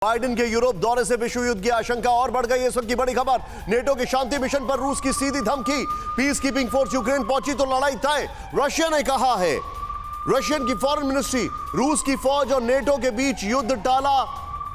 Biden के Europe दौरे से विश्व युद्ध की आशंका और बढ़ गई। इस वक्त की बड़ी खबर, नेटो के शांति मिशन पर रूस की सीधी धमकी। पीस कीपिंग फोर्स यूक्रेन पहुंची तो लड़ाई तय, रशिया ने कहा है। रशियन की फॉरेन मिनिस्ट्री, रूस की फौज और नेटो के बीच युद्ध टाला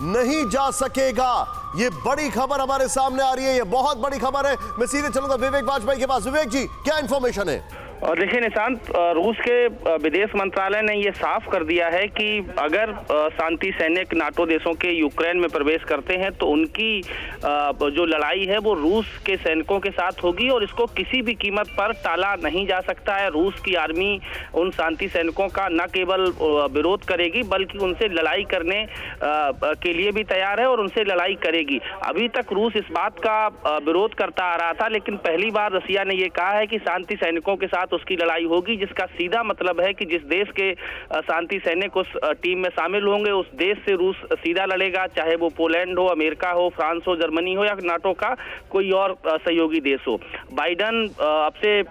नहीं जा सकेगा। ये बड़ी खबर हमारे सामने आ रही है, ये बहुत बड़ी खबर है। मैं सीधे चलूंगा विवेक वाजपेयी के पास। विवेक जी, क्या इंफॉर्मेशन है? और देखिए निशांत, रूस के विदेश मंत्रालय ने ये साफ कर दिया है कि अगर शांति सैनिक नाटो देशों के यूक्रेन में प्रवेश करते हैं तो उनकी जो लड़ाई है वो रूस के सैनिकों के साथ होगी और इसको किसी भी कीमत पर टाला नहीं जा सकता है। रूस की आर्मी उन शांति सैनिकों का न केवल विरोध करेगी बल्कि उनसे लड़ाई करने के लिए भी तैयार है और उनसे लड़ाई करेगी। अभी तक रूस इस बात का विरोध करता आ रहा था, लेकिन पहली बार रशिया ने ये कहा है कि शांति सैनिकों के साथ उसकी लड़ाई होगी, जिसका सीधा मतलब है कि जिस देश के शांति सैनिक उस टीम में शामिल होंगे उस देश से रूस सीधा लड़ेगा, चाहे वो पोलैंड हो, अमेरिका हो, फ्रांस हो, जर्मनी हो या नाटो का कोई और सहयोगी देश हो। बाइडेन अब से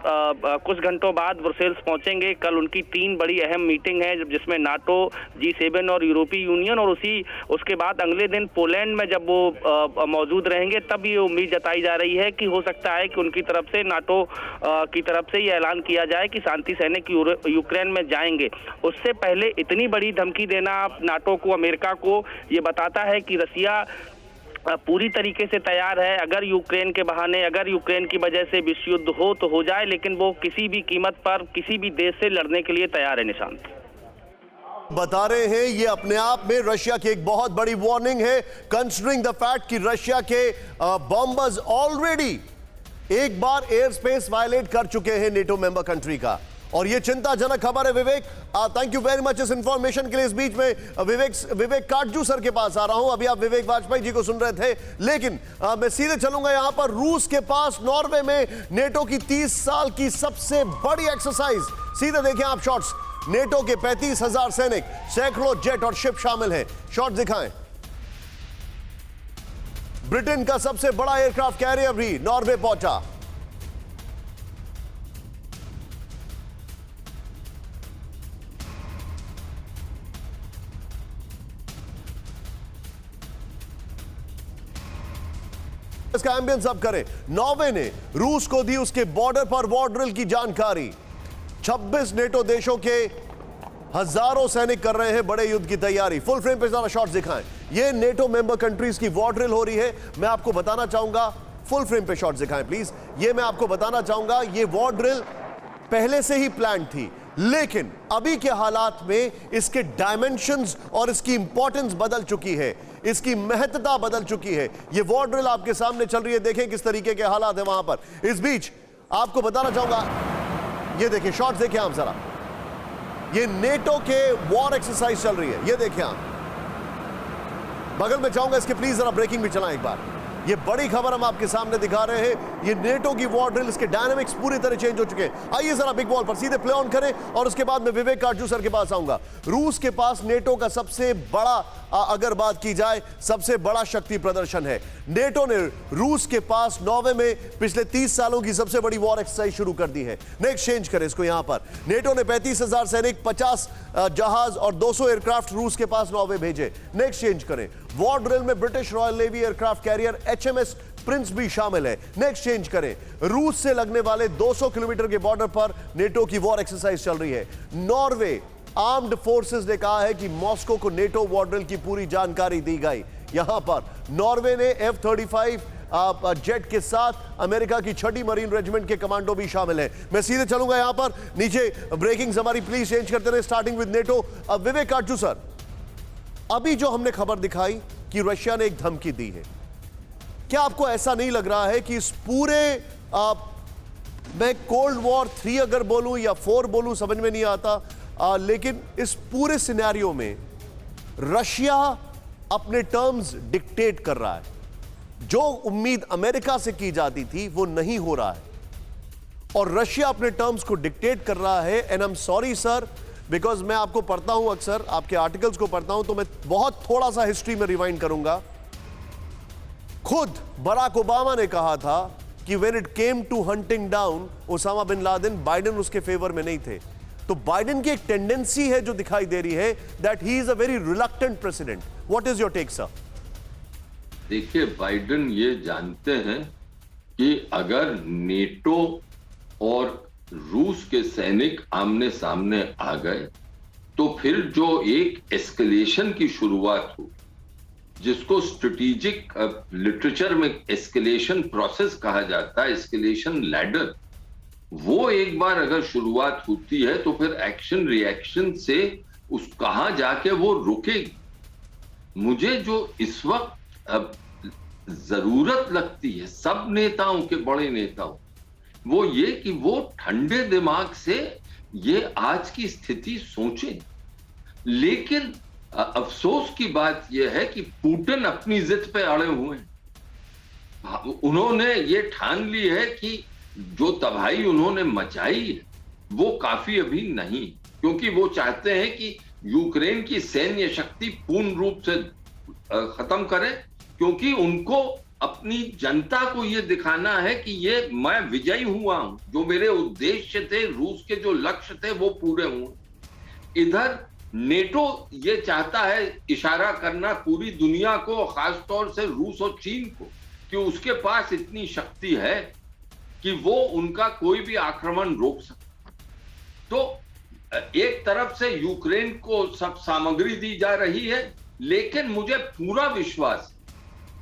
कुछ घंटों बाद ब्रुसेल्स पहुंचेंगे। कल उनकी 3 बड़ी अहम मीटिंग है, जिसमें नाटो, G7 और यूरोपीय यूनियन, और उसके बाद अगले दिन पोलैंड में जब वो मौजूद रहेंगे तब ये उम्मीद जताई जा रही है कि हो सकता है कि उनकी तरफ से नाटो की तरफ से ये ऐलान किया जाए कि शांति सैनिक यूक्रेन में जाएंगे। उससे पहले इतनी बड़ी धमकी देना नाटो को, अमेरिका को, ये बताता है कि रशिया पूरी तरीके से तैयार है। अगर यूक्रेन के बहाने, अगर यूक्रेन की वजह से विश्व युद्ध हो तो हो जाए, लेकिन वो किसी भी कीमत पर किसी भी देश से लड़ने के लिए तैयार है। निशांत बता रहे हैं ये अपने आप में रशिया की एक बहुत बड़ी वार्निंग है, कंसीडरिंग द फैक्ट कि रशिया के बॉम्बर्स ऑलरेडी एक बार एयर स्पेस वायलेट कर चुके हैं नेटो मेंबर कंट्री का, और ये चिंताजनक खबर है। विवेक, थैंक यू वेरी मच इस इंफॉर्मेशन के लिए। इस बीच में विवेक काटजू सर के पास आ रहा हूं। अभी आप विवेक वाजपेयी जी को सुन रहे थे, लेकिन मैं सीधे चलूंगा यहां पर। रूस के पास नॉर्वे में नेटो की 30 साल की सबसे बड़ी एक्सरसाइज। सीधे देखें आप शॉट्स, नेटो के 35,000 सैनिक, सैकड़ों जेट और शिप शामिल हैं। शॉट दिखाएं। ब्रिटेन का सबसे बड़ा एयरक्राफ्ट कैरियर भी नॉर्वे पहुंचा। इसका एम्बियंस अब करें। नॉर्वे ने रूस को दी उसके बॉर्डर पर वॉर ड्रिल की जानकारी। 26 नेटो देशों के हजारों सैनिक कर रहे हैं बड़े युद्ध की तैयारी। फुल फ्रेम पे जरा शॉट्स दिखाएं। ये नेटो मेंबर कंट्रीज की वॉर ड्रिल हो रही है। मैं आपको बताना चाहूंगा, फुल फ्रेम पे शॉट्स दिखाएं प्लीज। ये मैं आपको बताना चाहूंगा, ये वॉर ड्रिल पहले से ही प्लान थी, लेकिन अभी के हालात में इसके डायमेंशंस और इसकी इंपॉर्टेंस बदल चुकी है, इसकी महत्ता बदल चुकी है। ये वॉर ड्रिल आपके सामने चल रही है, देखें किस तरीके के हालात है वहां पर। इस बीच आपको बताना चाहूंगा, ये देखिए शॉट्स देखें आप जरा, ये नेटो के वॉर एक्सरसाइज चल रही है। ये देखिए आप, बगल में चाहूंगा इसके प्लीज जरा ब्रेकिंग भी चलाएं एक बार। ये बड़ी खबर हम आपके सामने दिखा रहे हैं। ये नेटो की वॉर ड्रिल, इसके डायनामिक्स पूरी तरह चेंज हो चुके हैं। आइए जरा बिग बॉल पर सीधे प्ले ऑन करें और उसके बाद मैं विवेक काटजू सर के पास आऊंगा। रूस के पास नेटो का सबसे बड़ा, अगर बात की जाए, सबसे बड़ा शक्ति प्रदर्शन है। नेटो ने रूस के पास नॉर्वे में पिछले 30 सालों की सबसे बड़ी वॉर एक्सरसाइज शुरू कर दी है। नेक्स्ट चेंज करें इसको। यहां पर नेटो ने 35,000 सैनिक, 50 जहाज और 200 एयरक्राफ्ट रूस के पास नॉर्वे भेजे। नेक्स्ट चेंज करें। वॉर ड्रिल में British royal navy aircraft carrier HMS Prince भी शामिल है। नेक्स्ट चेंज करें। रूस से लगने वाले 200 किलोमीटर के बॉर्डर पर नेटो की वॉर एक्सरसाइज चल रही है। नॉर्वे आर्म्ड फोर्सेस ने कहा है कि मॉस्को को नेटो वॉर ड्रिल की पूरी जानकारी दी गई। यहां पर नॉर्वे ने F-35 जेट के साथ अमेरिका की 6ठी मरीन रेजिमेंट के कमांडो भी शामिल है। मैं सीधे चलूंगा यहां पर नीचे। ब्रेकिंग्स हमारी प्लीज चेंज करते रहे, starting with NATO. Vivek Katju sir, अभी जो हमने खबर दिखाई कि रशिया ने एक धमकी दी है, क्या आपको ऐसा नहीं लग रहा है कि इस पूरे मैं कोल्ड वॉर 3 अगर बोलूं या 4 बोलूं समझ में नहीं आता, लेकिन इस पूरे सिनेरियो में रशिया अपने टर्म्स डिक्टेट कर रहा है। जो उम्मीद अमेरिका से की जाती थी वो नहीं हो रहा है और रशिया अपने टर्म्स को डिक्टेट कर रहा है। And I am sorry sir, because मैं आपको पढ़ता हूं, अक्सर आपके आर्टिकल्स को पढ़ता हूं, तो मैं बहुत थोड़ा सा हिस्ट्री में रिवाइंड करूंगा। खुद बराक ओबामा ने कहा था कि when it came to hunting down Osama bin Laden, Biden उसके फेवर में नहीं थे। तो बाइडेन की एक टेंडेंसी है जो दिखाई दे रही है that he is a very reluctant president. What is your take sir? देखिए, बाइडेन ये जानते हैं कि अगर नेटो और रूस के सैनिक आमने सामने आ गए तो फिर जो एक एस्केलेशन की शुरुआत हुई, जिसको स्ट्रेटेजिक लिटरेचर में एस्केलेशन प्रोसेस कहा जाता है, एस्केलेशन लैडर, वो एक बार अगर शुरुआत होती है तो फिर एक्शन रिएक्शन से उस कहां जाके वो रुकेगी। मुझे जो इस वक्त जरूरत लगती है सब नेताओं के, बड़े नेताओं, वो ये कि वो ठंडे दिमाग से ये आज की स्थिति सोचें। लेकिन अफसोस की बात यह है कि पुतिन अपनी जिद पे अड़े हुए हैं। उन्होंने ये ठान ली है कि जो तबाही उन्होंने मचाई है वो काफी अभी नहीं, क्योंकि वो चाहते हैं कि यूक्रेन की सैन्य शक्ति पूर्ण रूप से खत्म करें, क्योंकि उनको अपनी जनता को यह दिखाना है कि ये मैं विजयी हुआ हूं, जो मेरे उद्देश्य थे, रूस के जो लक्ष्य थे वो पूरे हुए। इधर नेटो ये चाहता है इशारा करना पूरी दुनिया को, खासतौर से रूस और चीन को, कि उसके पास इतनी शक्ति है कि वो उनका कोई भी आक्रमण रोक सकता। तो एक तरफ से यूक्रेन को सब सामग्री दी जा रही है, लेकिन मुझे पूरा विश्वास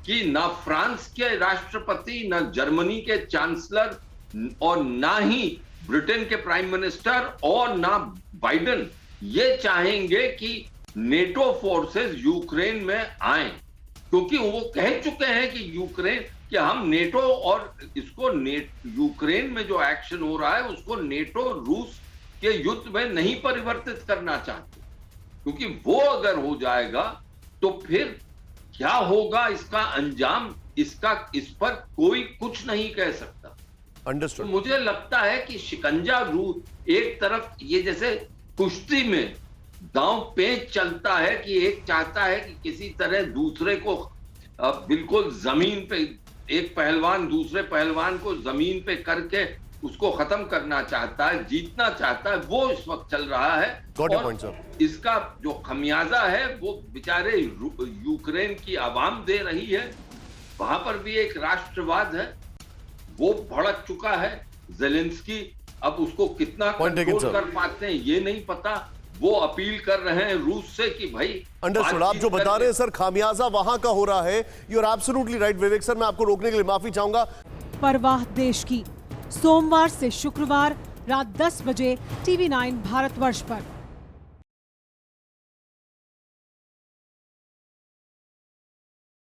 कि ना फ्रांस के राष्ट्रपति, ना जर्मनी के चांसलर और ना ही ब्रिटेन के प्राइम मिनिस्टर और ना बाइडेन ये चाहेंगे कि नेटो फोर्सेस यूक्रेन में आए, क्योंकि वो कह चुके हैं कि यूक्रेन कि हम नेटो और इसको यूक्रेन में जो एक्शन हो रहा है उसको नेटो रूस के युद्ध में नहीं परिवर्तित करना चाहते, क्योंकि वो अगर हो जाएगा तो फिर क्या होगा इसका अंजाम, इस पर कोई कुछ नहीं कह सकता। अंडरस्टूड। तो मुझे लगता है कि शिकंजा रूस एक तरफ, ये जैसे कुश्ती में दांव पेच चलता है कि एक चाहता है कि किसी तरह दूसरे को बिल्कुल जमीन पे, एक पहलवान दूसरे पहलवान को जमीन पे करके उसको खत्म करना चाहता है, जीतना चाहता है, वो इस वक्त चल रहा है। और इसका जो खमियाजा है वो बेचारे यूक्रेन की आवाम दे रही है। वहां पर भी एक राष्ट्रवाद है, वो भड़क चुका है। जेलेंस्की अब उसको कितना कंट्रोल कर पाते हैं ये नहीं पता। वो अपील कर रहे हैं रूस से कि भाई, अंडरस्टूड। आप जो बता रहे हैं सर, खामियाजा वहां का हो रहा है। You are absolutely right Vivek sir, मैं आपको रोकने के लिए माफी चाहूंगा। परवाह देश की, सोमवार से शुक्रवार रात 10 बजे TV9 भारतवर्ष पर।